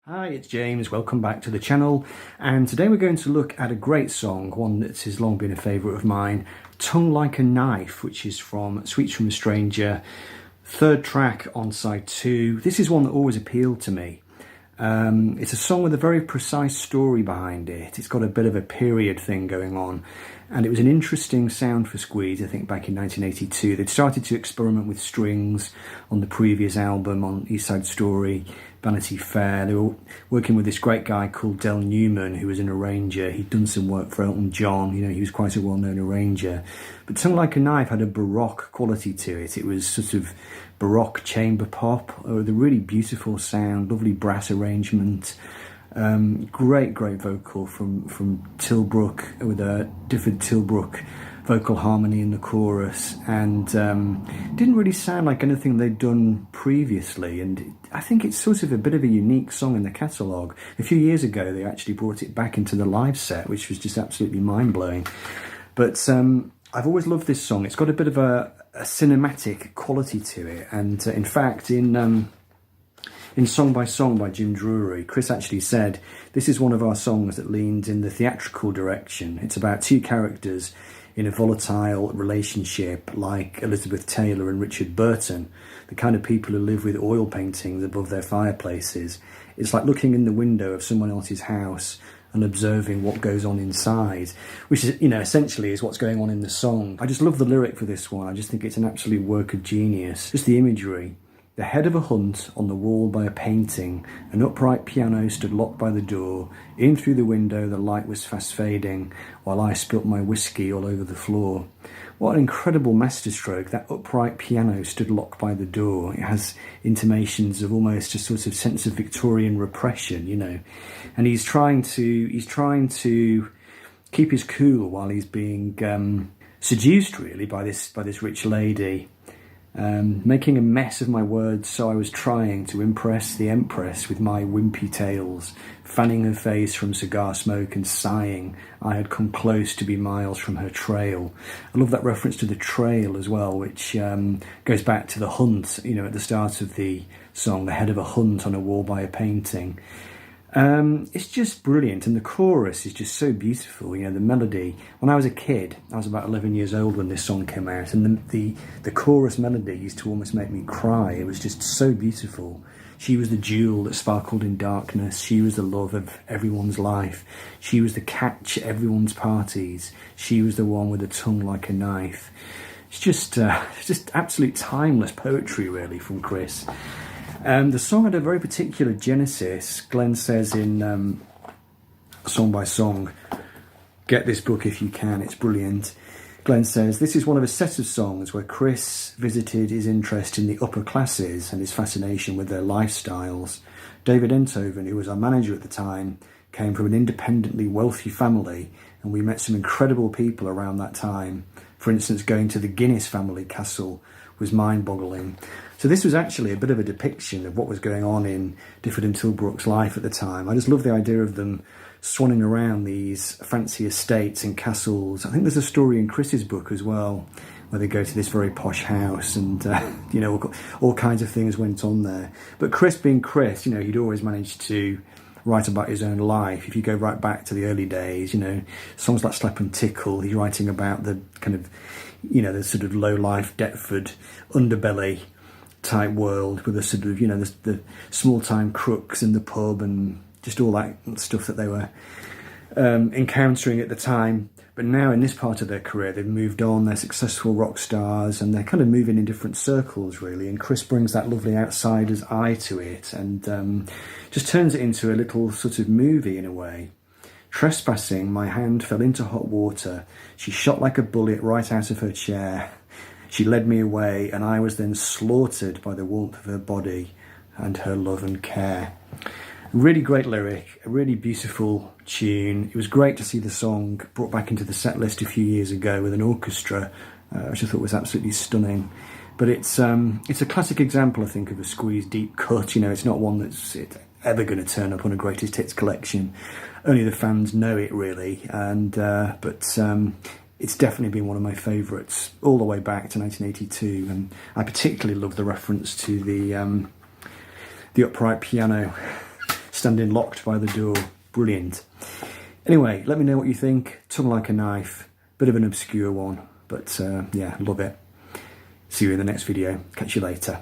Hi, it's James. Welcome back to the channel. And today we're going to look at a great song, one that has long been a favourite of mine, Tongue Like a Knife, which is from Sweets from a Stranger, third track on side 2. This is one that always appealed to me. It's a song with a very precise story behind it. It's got a bit of a period thing going on. And it was an interesting sound for Squeeze, I think, back in 1982. They'd started to experiment with strings on the previous album, on East Side Story, Vanity Fair. They were working with this great guy called Newman, who was an arranger. He'd done some work for Elton John. You know, he was quite a well-known arranger. But Tongue Like a Knife had a Baroque quality to it. It was sort of Baroque chamber pop with a really beautiful sound, lovely brass arrangement. Great vocal from Tilbrook, with a different Tilbrook vocal harmony in the chorus, and didn't really sound like anything they'd done previously. And I think it's sort of a bit of a unique song in the catalogue. A few years ago they actually brought it back into the live set, which was just absolutely mind-blowing. But I've always loved this song. It's got a bit of a cinematic quality to it, and in fact in Song by Song by Jim Drury, Chris actually said, "This is one of our songs that leans in the theatrical direction. It's about two characters in a volatile relationship like Elizabeth Taylor and Richard Burton, the kind of people who live with oil paintings above their fireplaces. It's like looking in the window of someone else's house and observing what goes on inside," which is, you know, essentially is what's going on in the song. I just love the lyric for this one. I just think it's an absolute work of genius. Just the imagery. The head of a hunt on the wall by a painting, an upright piano stood locked by the door. In through the window the light was fast fading, while I spilt my whiskey all over the floor. What an incredible masterstroke. That upright piano stood locked by the door. It has intimations of almost a sort of sense of Victorian repression, you know. And he's trying to keep his cool while he's being seduced really by this rich lady. Making a mess of my words, so I was trying to impress the Empress with my wimpy tales, fanning her face from cigar smoke and sighing. I had come close to be miles from her trail. I love that reference to the trail as well, which goes back to the hunt, you know, at the start of the song, the head of a hunt on a wall by a painting. It's just brilliant, and the chorus is just so beautiful. You know, the melody. When I was a kid, I was about 11 years old when this song came out, and the chorus melody used to almost make me cry. It was just so beautiful. She was the jewel that sparkled in darkness. She was the love of everyone's life. She was the catch at everyone's parties. She was the one with a tongue like a knife. It's just absolute timeless poetry, really, from Chris. The song had a very particular genesis. Glenn says in Song by Song, get this book if you can, it's brilliant. Glenn says, this is one of a set of songs where Chris visited his interest in the upper classes and his fascination with their lifestyles. David Enthoven, who was our manager at the time, came from an independently wealthy family, and we met some incredible people around that time. For instance, going to the Guinness family castle was mind-boggling. So this was actually a bit of a depiction of what was going on in Difford and Tilbrook's life at the time. I just love the idea of them swanning around these fancy estates and castles. I think there's a story in Chris's book as well, where they go to this very posh house and, you know, all kinds of things went on there. But Chris being Chris, you know, he'd always managed to write about his own life. If you go right back to the early days, you know, songs like Slap and Tickle, he's writing about the kind of, you know, the sort of low-life Deptford underbelly type world with the sort of, you know, the small-time crooks in the pub and just all that stuff that they were encountering at the time. But now in this part of their career, they've moved on, they're successful rock stars, and they're kind of moving in different circles, really. And Chris brings that lovely outsider's eye to it and just turns it into a little sort of movie in a way. Trespassing, my hand fell into hot water. She shot like a bullet right out of her chair. She led me away, and I was then slaughtered by the warmth of her body and her love and care. Really great lyric, a really beautiful tune. It was great to see the song brought back into the set list a few years ago with an orchestra, which I thought was absolutely stunning. But it's a classic example, I think, of a Squeeze deep cut. You know, it's not one that's ever going to turn up on a greatest hits collection. Only the fans know it, really. And it's definitely been one of my favourites all the way back to 1982, and I particularly love the reference to the upright piano standing locked by the door. Brilliant. Anyway, let me know what you think. Tongue Like a Knife, bit of an obscure one, but yeah, love it. See you in the next video. Catch you later.